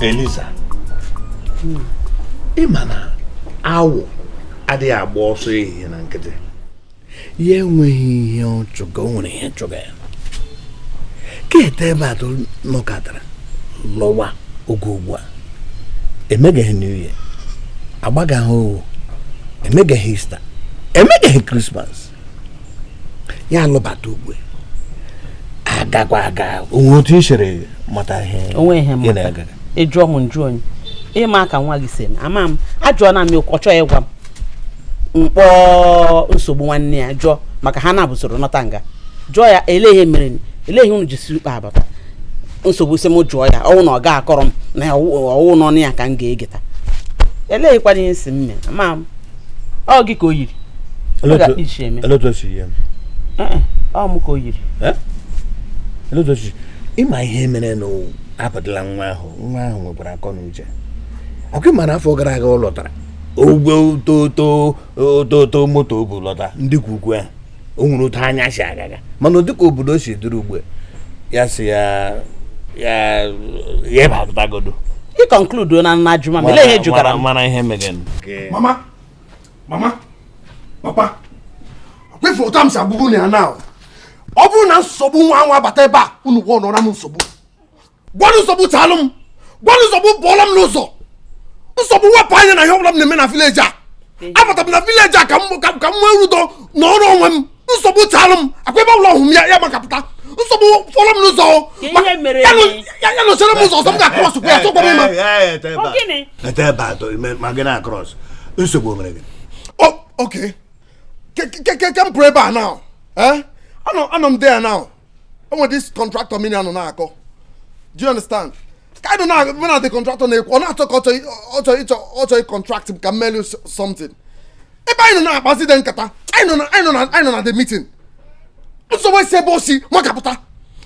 Elisa. Imana awo ade agbo so ihe na nkete. Ye enweghị ihe ọchụgo nwere ihe chụga ya. Kete ebe atọ nọkatara lọwa oge ugbu a. Emegaghị New Year. Agbagaghị emegaghị Easter. Emegaghị Christmas. Ya lụbata ugbu aga onwe otu ishere mata ihe onwe ihe mata ejụọ m njụ onye ịma ka nwa gị si na ama m ajụọ na m ọchọ ịgwa m mkpọ nsogbu nwanne ya jụọ maka ha na-abụsoro nọta nga jụọ ya ele ihe mere ele ihe unu jisi ukpa abata nsogbu si m jụọ ya ọwụ na ọ ga-akọrọ m na ọwụ nọ ya ka m ga-egeta ele ịkwa ihe si m mere ama m ọ gị ka o yiri ọ mụ ka o yiri Elodochi, ịma ihe mere na apụtala nwa ahụ nwekwara akọ na uche. Akwa ịma na afọ gara aga ọ lọtara ogbe ototo moto bụ lọta ndị kwukwu ahụ o nwere otu anya si agaga mana dịka obodo si duru ugbe ya si ya batụtagodo ị conclude na nnajụma mele ihe jụgara mana ihe megen papa kwefu ụta m si agbụrụ na ya na ọ bụrụ na nsogbu nwa bata ebe a unu gwọ nọra m nsogbu gwanụ nsogbu taalụ m gwanụ nsogbu bụọla m n'ụzọ nsogbu wepụ anya na ihe ọbụla m na-eme na vileji a apụta m na vileji a ka m nwee udo na ọrụ onwe m nsogbu taalụ m akwa ebe ọbụla ọhụ m ya makapụta nsogbu fọlọ m n'ụzọ ya nọchere m ụzọ ọzọ m ga-akọrọs kwa ya tụkwa m ịma okay can pray by now I'm there now. I want this contractor minion on Ako. Do you understand? I don't know when the contractor or not also contract can mail you something. If I don't know about it, Kata, I know at the meeting. So I say bossy, Makapata.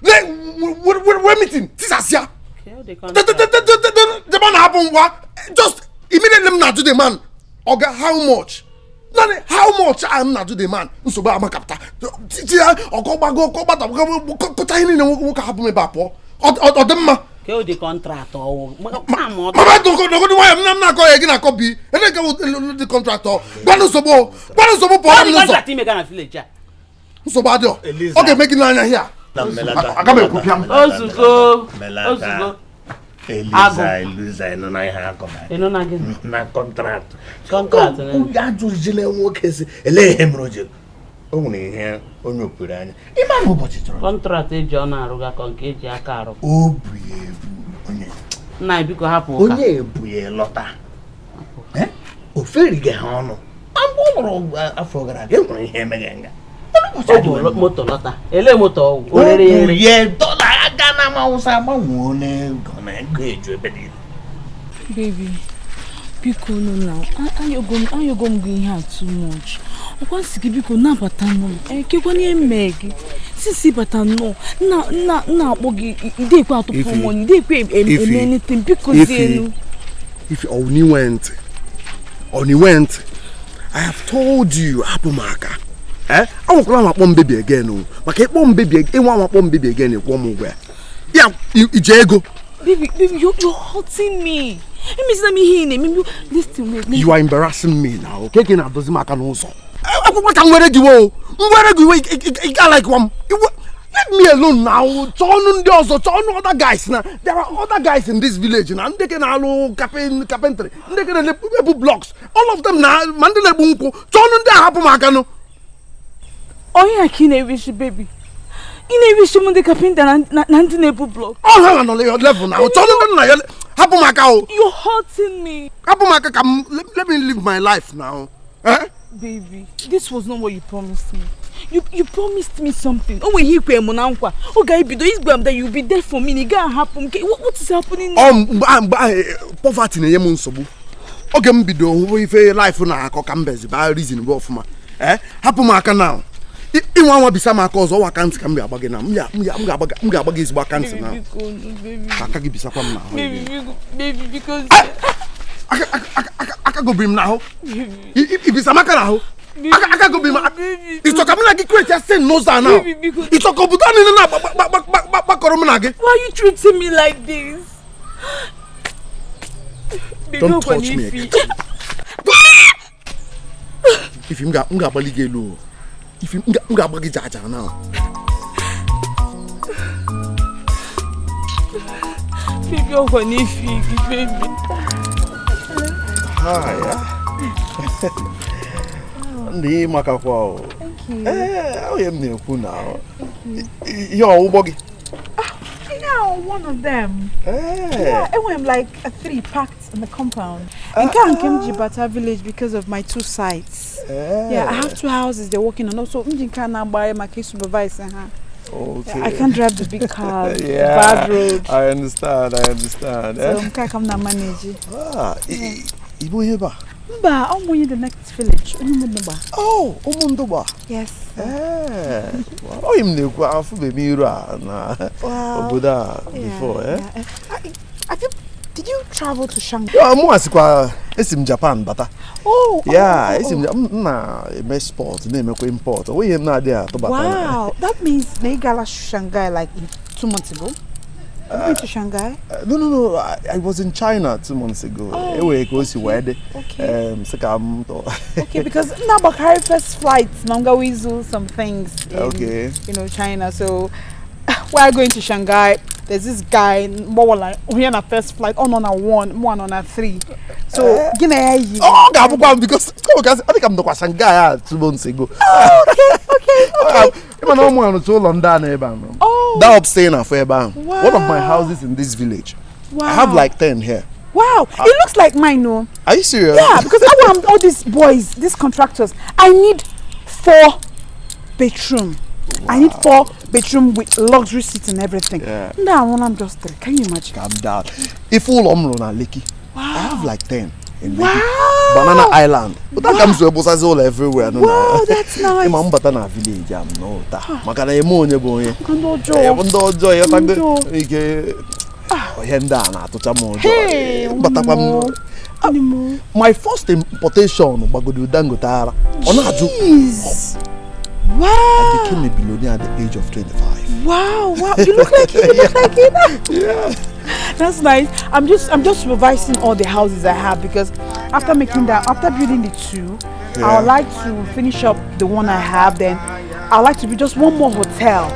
We're meeting. This is here. The man happened what? Just immediately not to the man. Okay, how much? How much I'm not to the man? So I'm a captain. Or go back, go tiny and happen about or the kill the contractor. I'm not going again. I copy and I go the contractor. So bad. Okay, making line here. I come Ozugo. Elisa, no, I have na contract. Ya jujile nwoke ele hem roje. Only here on your puran. Ima mo botito. Contract e jo na aruga kon ke ji aka aru. Obuye onye. Na biko hapu ka. Onye ebuye lota. Oferi ge hanu. Ambolo afọ gara ge nwere ihe megenga. Moto lota. Ele moto orere ye dollar aga na mausa gbanwo ne gona eju ebe baby biko no now ayogom go here too much okwansi ki biko na bata no kekwa ni emegi sisi bata no na akpogi ide kwa to for money ide kwa anything because if you only went I have told you apumaka I won't call my mom baby again. No, but keep mom baby. I want my mom baby again. One more. Yeah, Ijego. Baby, you're hurting me. Let me hear. Listen, you are embarrassing me now. Kicking out doesn't matter no so. What I'm wearing you? Where do you got like one? Let me alone now. Turn other guys now. There are other guys in this village and they can allow carpentry. They can put blocks. All of them now. Mandela bunko. Turn on the hapumaka. Oh yeah, kine wish baby. Ine wish mo de carpenter nanti nebu block. Oh, hang on your level now. Hapumaka. You're hurting me. Hapumaka, come let me live my life now. Baby, this was not what you promised me. You promised me something. Oh, when he came on oh, guy, be that you'll be there for me. It can't happen. What is happening? Poverty na yemu Nsogbu. Okay, me be do if life na akokambezi by reason go for ma. Hapumaka now. I want to be some cause or can't come back again. I'm going his back cancer now. I can't give you some now. Baby, because I can go bring now. If it's a maca now, I can go bring my. It's a coming like a creature saying no, now. It's a computer in the why are you treating me like this? Don't touch me. If you nga balige low. If you nga bagi jaja now. Baby, oh, baby. Hi. Ndi makakwa. Thank you. How you me now? Yo, Bogi. Yeah, one of them. Yeah, I went like a 3 packed in the compound. I can't come to Jibata village because of my 2 sites. Yeah, I have 2 houses they're working on. Also, I can't buy my case supervisor. Okay. I can't drive the big car, Yeah, bad road. I understand. So I can't come and manage it. Igbo Heba. But I'm going to the next village. Oh, Omundoba. Yes. Oh, him ne kwa afu be mira na oboda before, Did you travel to Shanghai? Yeah, mo asikwa esim Japan bata. Oh. Yeah, esim na me sport na me ko import. We him na there to bata. Wow, that means they got Shanghai like 2 months ago. You went to Shanghai? No. I was in China 2 months ago. Anyway, go see where the Okay, because now Bakari first flight, Nonga Weasel, some things in China. So we're going to Shanghai. There's this guy, we're on a first flight, on a 1 on a 3. So because I think I'm to Shanghai 2 months ago. Okay. That upstairs one of my houses in this village. Wow. I have like 10 here. Wow, it looks like mine, no? Are you serious? Yeah, because I want all these boys, these contractors. I need 4 bedroom. Wow. I need 4 bedroom with luxury seats and everything. Yeah. Now I'm just 3. Can you imagine? Calm down. If all Omrona Leki, wow. I have like 10 in wow. Leki. Banana Island. But that comes to a boss's all everywhere. Wow, that's nice. I'm Batana village. I'm no that. Makana Emonia boy. My first importation Bagudangotara. Jeez. Wow. I became a billionaire at the age of 25. Wow. You look like it. Yeah. That's nice. I'm just supervising all the houses I have because after building the 2, I would like to finish up the one I have. Then I would like to be just one more hotel.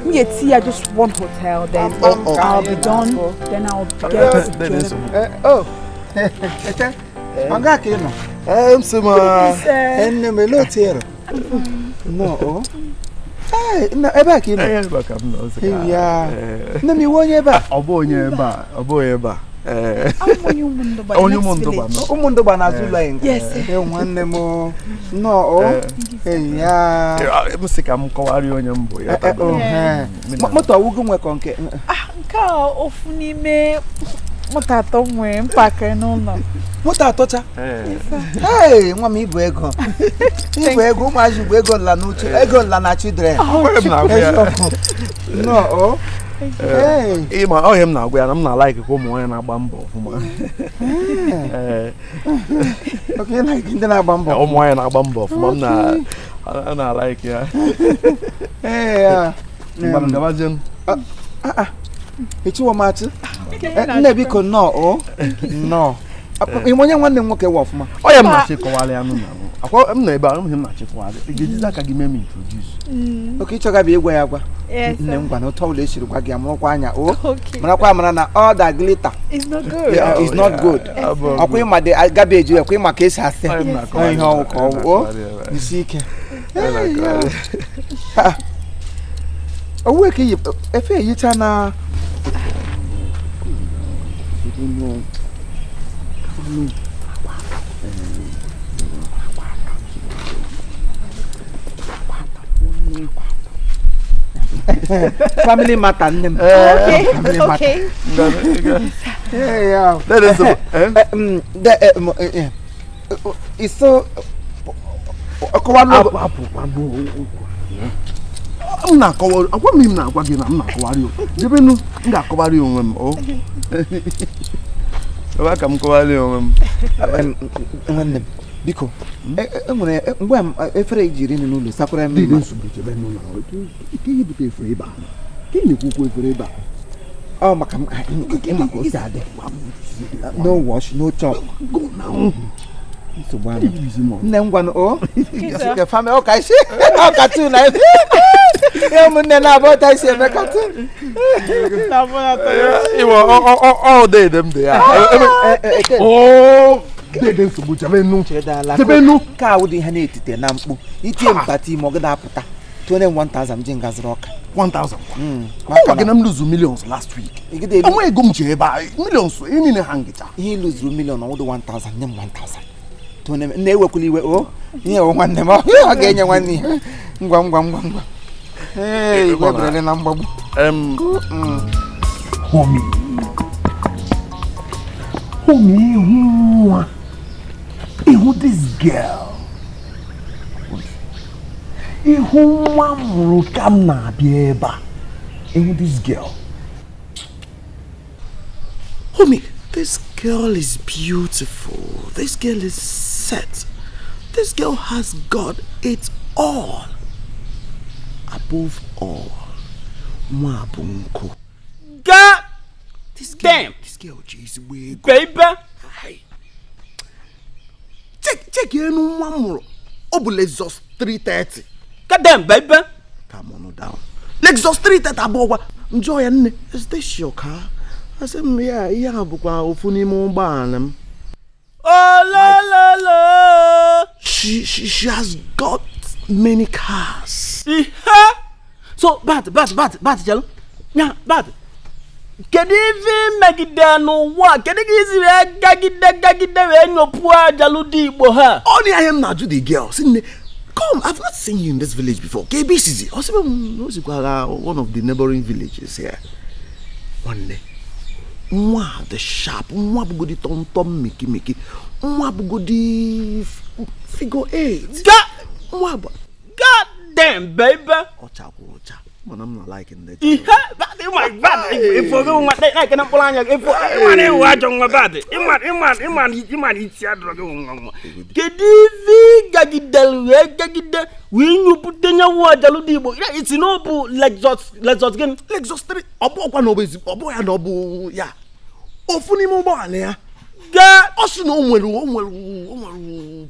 Me and Tia just one hotel. Then I'll be done. Then I'll get. No. Hey, no, eba kino. Eba kam no. Yeah. Na mi wonye ba. Oboye ba. Umundo ba na Zulu line. Yes. Nwanne mo. No. Hey ya. Musika mkowari onye mbo ya. Moto awugo nwe konke. Nka ofu n'ime moto ato nwe mpaka n'ụlọ. Moto atocha. Hey, nwa m ibu ego. Ibu ego maaji ibu ego la n'uche. Ego la na children. No. Hey. Ima oh him na gwa na m na like ko mo onye na agba mbọ ofuma. Okay, like ndị na-agba mbọ. O mo onye na agba mbọ ofuma m na like ya. Hey. Mbam gabajen. Echiwo machi. Nne biko no. No. Imonye nwanne m nwoke wa ofuma. O ya m na chekowale anu na. Akwa m na ebe anu him na chekowale. Egejiza ka gi meme introduce. Okay, choga bi egwa ya gwa. Yes. Nne ngwa na to le shiri gwa gi amụrụkwa anya o. Mara na all that glitter. It's not good. Yeah, it's not good. Akwa ima de garbage akwa ima ka esi ase. Ihe ọwụ ka o. Isi ike. Owe ka yi efe yicha na family matter name. Okay. Yeah. That is it's so I'm not covered. I want me now. I'm not covered. You know, I'm not covered. Oh, welcome, covered. Biko, mgbe efere ejiri n'ụlọ sakwara mmiri. Dị nsogbu chebe n'ụlọ. Ke yi bute efere ba. Ke ni kwukwu efere ba. Oh, Macam, no wash, no chop. Go now. So one. Then one, oh, the family, okay, see, oh, cartoon, about I say, the cartoon. All day, them they are. Oh, they didn't so much. I mean, no, no car would inherit the Nampo. It came Patty Mogadapata, 21,000 Jingas rock. 1,000. I can lose millions last week. I'm going to buy millions in a hangicha. He lose million or 1,000, then 1,000. To never could we oh, you one them up again. One year. Hey, what a number. Homie, who this girl? Who come na bieba? Who this girl? Homie, this girl is beautiful. This girl is set. This girl has got it all. Above all, Mwabunko. God This girl, jeez, we baby. check here no one more. Lexus 330. God damn, baby. Come on down. Lexus 330 abowa. Enjoy and is this your car? I said, yeah, bukwa ofuni mo banam. Oh la la la. She has got many cars. So bad, Jello. Yeah, bad. Can even make it there no one? Can it easy gagida when your poor Jaludi boha? Only I am not the girl. Come, I've not seen you in this village before. KBCZ. Also, one of the neighboring villages here. One day. Mwa the sharp, mwa bugodi tom miki. Mwa bugodi figure 8. God damn, baby. Ocha. Man, I'm not liking that. If for going what they can pull on your if watch on my body. Iman, it's your drug. Gagida, when you put in your water, it's no Lexus again. Lexus 3. Obo, yeah. Ofuni mobile, yeah. God, also no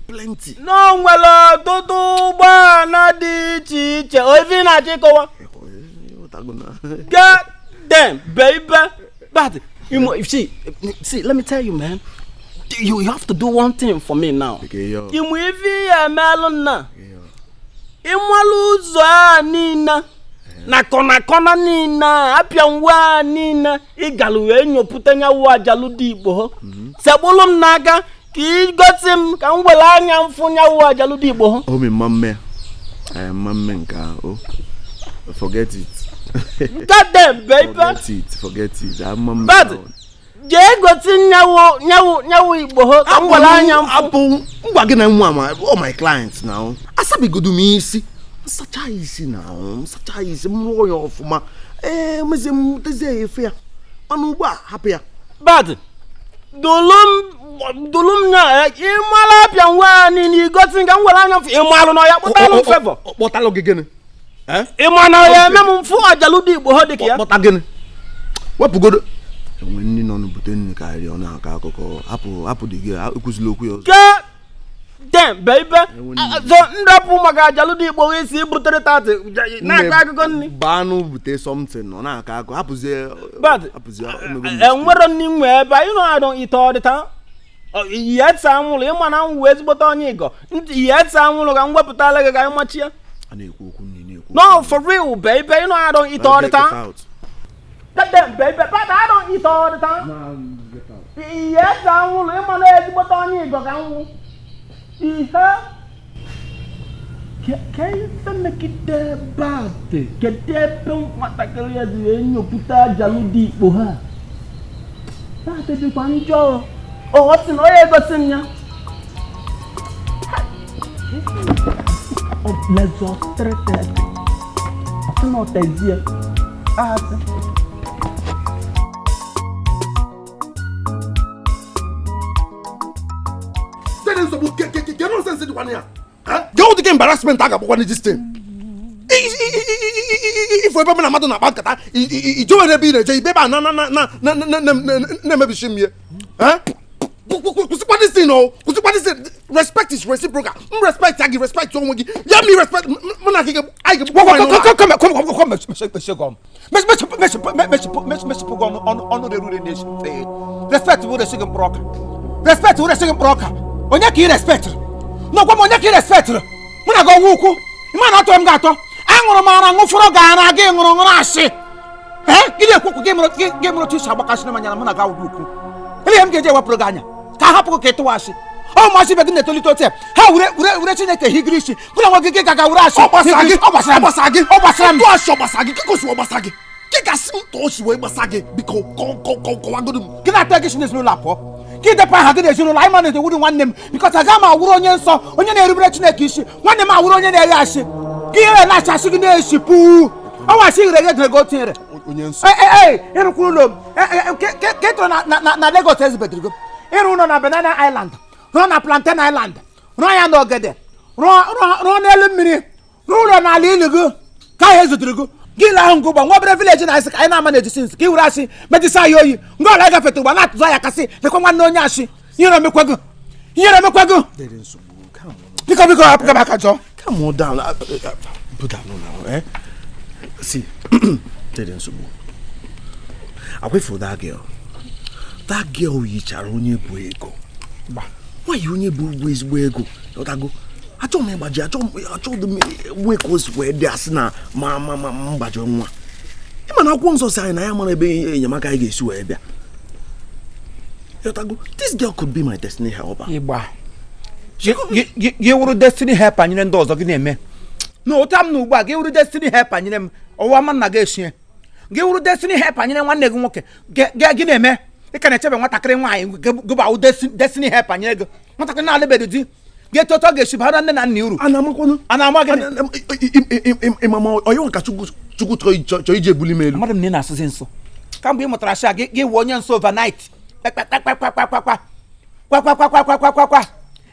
plenty. No, well, Toto, Banadi, Chicha, or even I take over. God damn, baby. But you see, let me tell you, man. You have to do one thing for me now. You move a melon na. Imwaluza nina. Na kona nina. Apia wa nina. Igaluwe nyo putenya wa jaludi bo. Sebulum naga. Ki gotim kan wela nya mfunya wa jaludi bo. Oh me mamme. Mamme nka oh. Forget it. God damn, baby. Forget it. I'm bad. Jego nyawo Igbo ka ngwala anya mfu. Ngwage na nwa all my clients now. Asabi go do me isi. Such a easy now. Such a easy more of ma. Meze muteze efia. Anu ba happy. Bad. Dolum na imala pia nwa ni gotin ka ngwala anya mfu imalu no ya botalo favor. Botalo gegene. Imana ya memu mfu ajaludi Igbo hodiki ya. Bota gene. Wepugodo. When you know button carry on aka akoko hapu the girl ekuzilo okwu yo. God damn, baby. So ndapu maka ajaludi Igbo we si butere 30 na aka akoko ni. Banu bute something no na aka akoko hapuzie. But enwero ni nwe ebe you know I don't eat all the time. Yet samulu imana nwe ezigbote onye Igbo. Yet samulu ka ngweputala ga machia. No, for real, baby. You know I don't eat all the time. God damn, baby. But I don't eat all the time. No, get out. Yes, I will. I'm on the edge, but on you, can you make it there bad? Get there, don't want to carry you put a jaludi for her. That is one job. Oh, what's in oil got in ya? Of Lexus 330. It's not easy. That is Nsogbu. Get nonsense in one here. Go to the embarrassment. I got one this thing. If we're going to Bakata, you do it be the baby, never be shim here. Huh? What is it? No, what is it? Respect is reciprocal. Respect, I give respect to you. Yeah, me respect. I give. Come, on the rule nation. Respect to the second broker. Respect to the second broker. On your key respect. No, come on, your key respect. When I go wuku, you might not have got. I'm going to go for a gun again on Rashi. Eh? Give you a cook game of Shabakash and Managauku. William get your progania. Kahapo get to wash it. Oh, my ship again to little tip. How would it he greasy? Put on get a Gaurash. Obasagi, Get a suit or she will Basagi because can I take this no lapo? Get the Pahagan as you know, I managed wouldn't want them because I got my Wuronian saw on your Rebrechnekish, one of my Wuronian Yashi. Give a nice assignation, poo. Oh, I see the go to it. Hey, Herukulum, get on Lagos says better go. Run on a banana island, run a plantain island, run no get there. Run eliminate, run on a little go. Kai has to go. Gila go, but what village and I know manage since Giurashi, Medisayo, go like a fetu, not Zayakasi, the command no Yashi. You know, Mekwago. You know, Mekwago. Come on. Because we go up back at Joe. Come on down. Put that now, eh? See, Nsogbu. I wait for that girl. That girl which are only Buego. Why you only Buego? Otago. I told me about I told them Wekos where there's now, Mamma Bajonwa. Even I won't so sign I am on a bay in Yamaka Suebia. Otago, this girl could be my destiny helper. You were destiny helper and you those of me. No, Tam no bag, give you destiny help and them or woman nagation. Give you destiny help and one nigga walk. Get me. You can tell me what I can wine. Go about destiny help and you go. What I can all better do. Get to talk ship harder than you. And I'm going or you want to go to Ije Bully Mail. Madam Nina says so. Come be Motrasha, give 1 year overnight. Quack.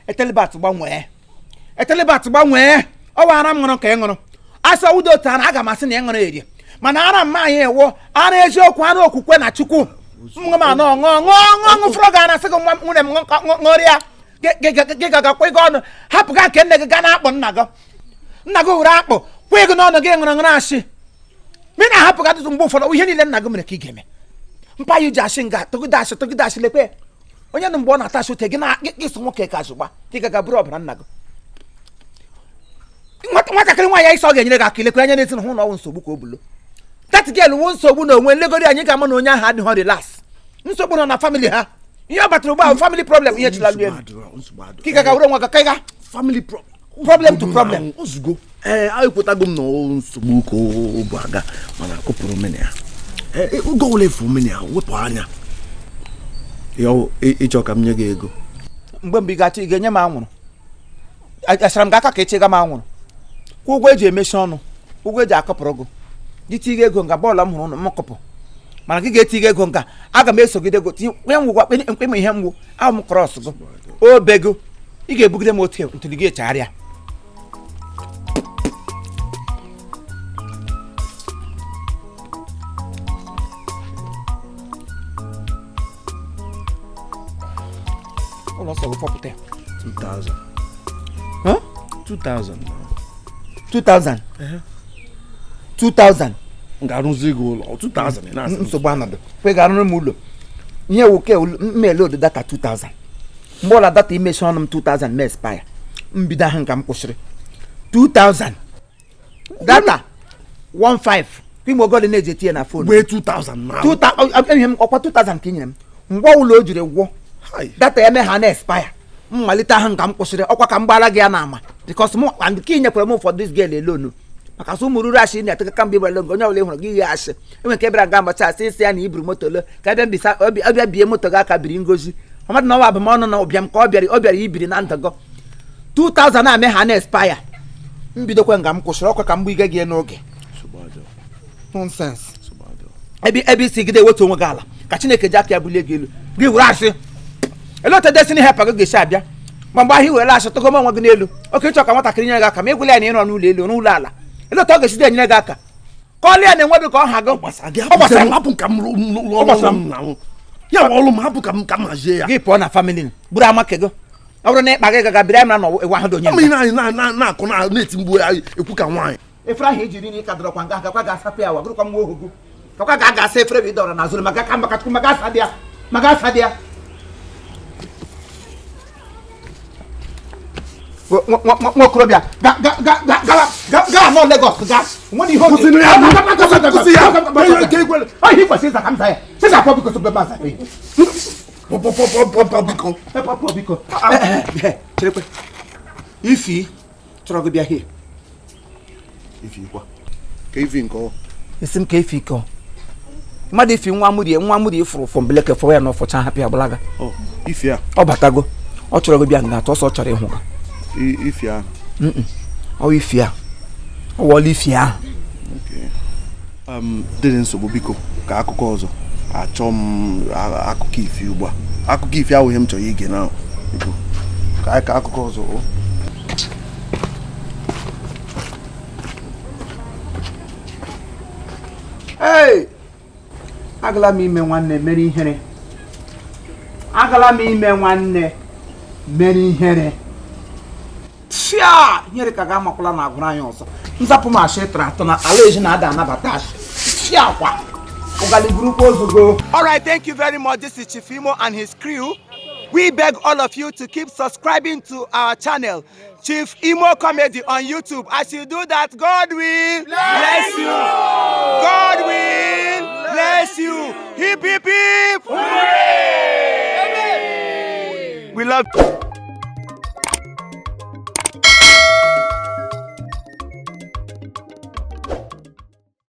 A telebat one way. A telebat one way. Oh, I'm going to hang on. I saw Udo Tan Agamas in the Angon area. Manana, my hair war, I joke one or Kuquena Chuku. Mamma, no, frog and a second one, Moria. Get a quick on. Happy can make a gun up on Nago. Nago Rapo, quick on again on Rashi. When I have got some buffalo, we need them Nagum kick him. Pai Jashin got to dash lepe. When you're born, I should take get some more cake as well. Take a brob and Nago. What I can why I saw you got killed and who knows so book below. That girl won't so know when Legori and Yakamonia had her last. Nsogbu on a family, huh? You have a family problem here. Family problem to problem. I put a gum no Nsogbu baga on a couple of minutes. Go live for me now. What panya? Yo, each of them go. Mbigati Ganyama. I shall gaka Ketchegama. Who wage a mission? Who wage a couple? Gitige gonga bolam on Mokopo. Managate gonga. I can make so good. When we walk in and claim him, I'm cross. Oh, Bego. You get book them hotel to the gate area. Oh, no, so we pop it 2,000. Huh? 2,000. 2,000. 2,000. Ngaruzigo 2,000. Nsogbu anado. We garu mulo. Nye woke me load data 2,000. Mbola data image on 2,000 me expire. Mbida hanga mkoshire. 2,000. Data 15. Kwimo go le neje na phone. We 2,000 now. 2,000 okwa 2,000 kinyem. Ngwa ulo ojire wo. Data eme ha na expire. Mmalita hanga mkoshire okwa ka mgbala gi na ama. Because mo and kinye kwere mo for this girl alone. Makaso mururu ashi ni ataka kambe balo ngonya ole hunu gi ashi. Enwe ke bra gamba cha sisi ya ni ibru moto lo. Ka dem bisa obia bie moto ga ka biri ngozi. Amad na wa ba mo no obiam ka obiara ibiri na ntago. 2,000 na me ha na expire. Mbido kwa ngam kwushira okwa ka mgbu iga gi n'oge. Nonsense. Ebi sigide woto onwe gala. Ka Chineke jaka ya bulie gi elu. Gi wura ashi. Elote destiny help ga gi sha bia. Mgbe ahi were ashi to go mo nwe gi n'elu. Okay choka nwata kiri nya ga ka me gwule ya na iro n'ụlọ elu n'ụlọ ala. Ele to ga si de nyere ga aka. Call ya na enwe ka ọ ha go. Hapụ ka m lụọ na ya ọlụ m hapụ ka m hazie ya. Gị pụọ na family buru amake go. Ọ bụrụ na ịkpa gị gaga biri na ewa ha do nye. Na-akụ na-eti mgbu ekwu ka nwaanyị. Efere ahụ ejiri ni ka dọrọkwa nga agakwa ga-asapụ ya wa bụrụkwa nwa ogogo. Kakwa ga-asa efere bi dọrọ na zuru maka ka mbakatụ maka asa dia. Nwokorobịa gaa nọ Lagos gaa nwere ihe Kwụsị ya ihe kwesịrị ịza ka m za ya sịza pọ biko sobe baza biko cherekwe ifi chọrọ gị bịa hie ifi kwa ka ifi nke ọ esi m ka ifi ike ọ mmadụ ifi nwa mụrụ ifuru fọ mbeleke fọ ya na ọfọcha hapụ ya gbalaga ifi a ọ batago ọ chọrọ gị bịa nga atọ ọsọ ọ chọrọ ịhụ gị ifi a ọ ifi a ọ wọla ifi a dịrị nsogbu biko ka akụkọ ọzọ achọ m akụkọ ifi ugbu a akụkọ ifi ahụ ihe m chọrọ ige na biko ka akụkọ ọzọ agala m ime nwanne mere ihere agala m ime nwanne mere ihere tia ihere ka ga-amakwala na agwụrụ anyị ọzọ nzapụ m ashị tara atọ na ala eji na-ada anabata ashị tia kwa ụgaliburu ozugbo. All right, thank you very much. This is Chief Imo and his crew. We beg all of you to keep subscribing to our channel, Chief Imo Comedy on YouTube. As you do that, God will bless you. God will bless you. Hip, hip, hip. Hooray! We love you.